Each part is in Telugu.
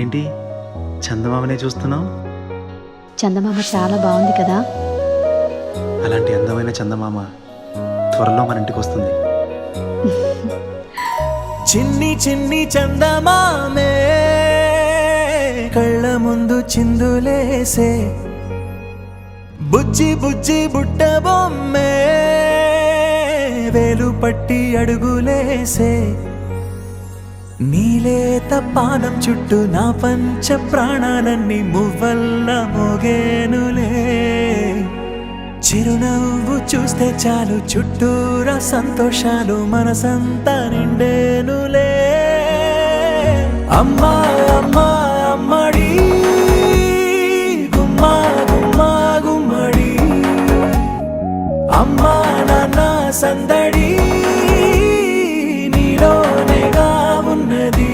ఏంటి చందమామనే చూస్తున్నావు? చందమామ చాలా బాగుంది కదా. అలాంటి అందమైన చందమామ త్వరలో మన ఇంటికి వస్తుంది. చిన్ని చిన్ని చందమామే కళ్ళ ముందు చిందులేసే, బుజ్జి బుజ్జి బుట్ట బొమ్మే వేలు పట్టి అడుగులేసే, నీలేత పానం చుట్టూ నా పంచ ప్రాణాలన్నీ మువ్వల్ల మోగేనులే. చిరునవ్వు చూస్తే చాలు చుట్టూరా సంతోషాలు మనసంతా నిండేనులే. అమ్మా అమ్మా అమ్మడి గుమ్మా గుమ్మా గుమ్మడి, అమ్మా నాన్న సందడి నీలోనేగా ఉన్నది.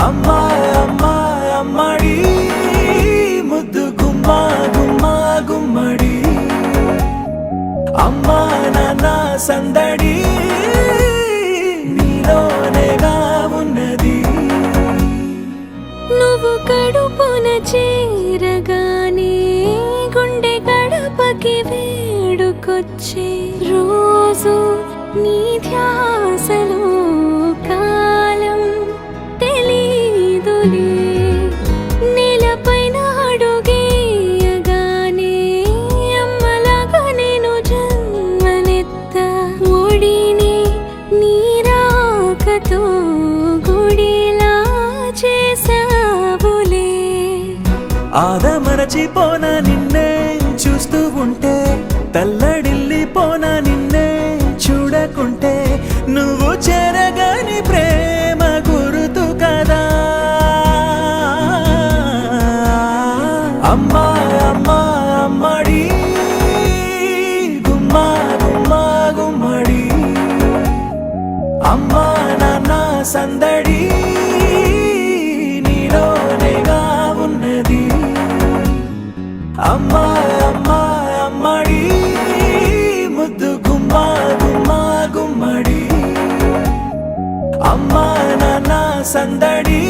అమ్మా అమ్మా అమ్మడి ముద్దు గుమ్మా గుమ్మా గుమ్మడి, అమ్మా నాన్న సందడి నీలోనేగా ఉన్నది. నువ్వు కడుపున చేరగానే గుండె గడపకి వేడుకొచ్చే రోజు నీ ధ్యాసలో కాలం తెలీదులే. నేలపైన అడుగేయగానే అమ్మలాగా నేను జన్మనెత్త, ఒడిని నీ రాకతో గుడిలా చేసావులే. ఆదమరచిపోనా నిన్నే చూస్తూ ఉంటే, తల్లడిల్లిపోనా నిన్నే చూడకుంటే, నువ్వు చెరగని ప్రేమ గురుతు కదా. అమ్మా అమ్మా అమ్మడి గుమ్మా గుమ్మా గుమ్మడి, అమ్మా నాన్న సందడి నీలోనేగా ఉన్నది. అమ్మా అమ్మా అమ్మడి ముద్దు గుమ్మా గుమ్మా గుమ్మడి, అమ్మా నాన్న సందడి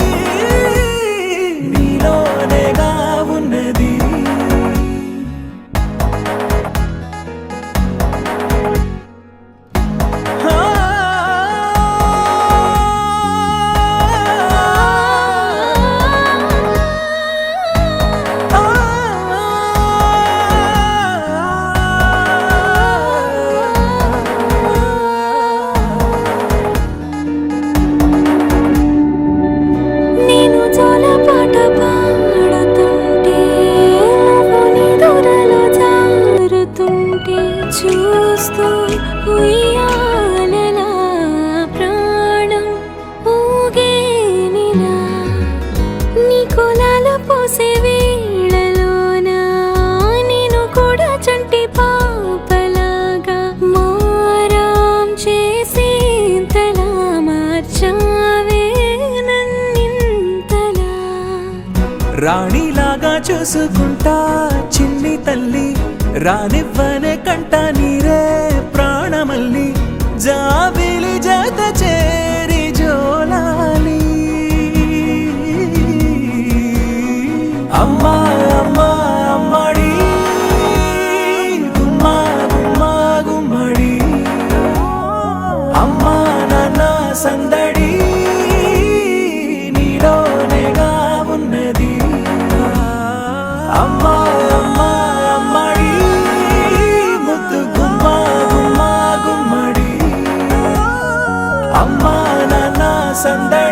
నీలోనేగా ఉన్నది. నేను జోలపాట పాడుతుంటే, నువ్వు నీ దూరలో జారుతుంటే, చూస్తూ ఉయ్యాలలా ప్రాణం ఊగేనిలా. నీ కులాల పోసే వేళలోన నేను కూడా చంటి పాపలాగా మారాం చేసేంతలా మార్చావే నన్నింతలా. రాణిలాగా చూసుకుంటా చిన్ని తల్లి, రానివ్వనే కంట నీరే ప్రాణమల్లి, జాబిలి జత చేరి జోలాలి. అమ్మా అమ్మా అమ్మడి గుమ్మా గుమ్మా గుమ్మడి, అమ్మా నాన్న సందడి నీలోనేగా ఉన్నది. అమ్మా అమ్మా అమ్మడి ముద్దు గుమ్మా గుమ్మా గుమ్మడి, అమ్మా నాన్న సందడి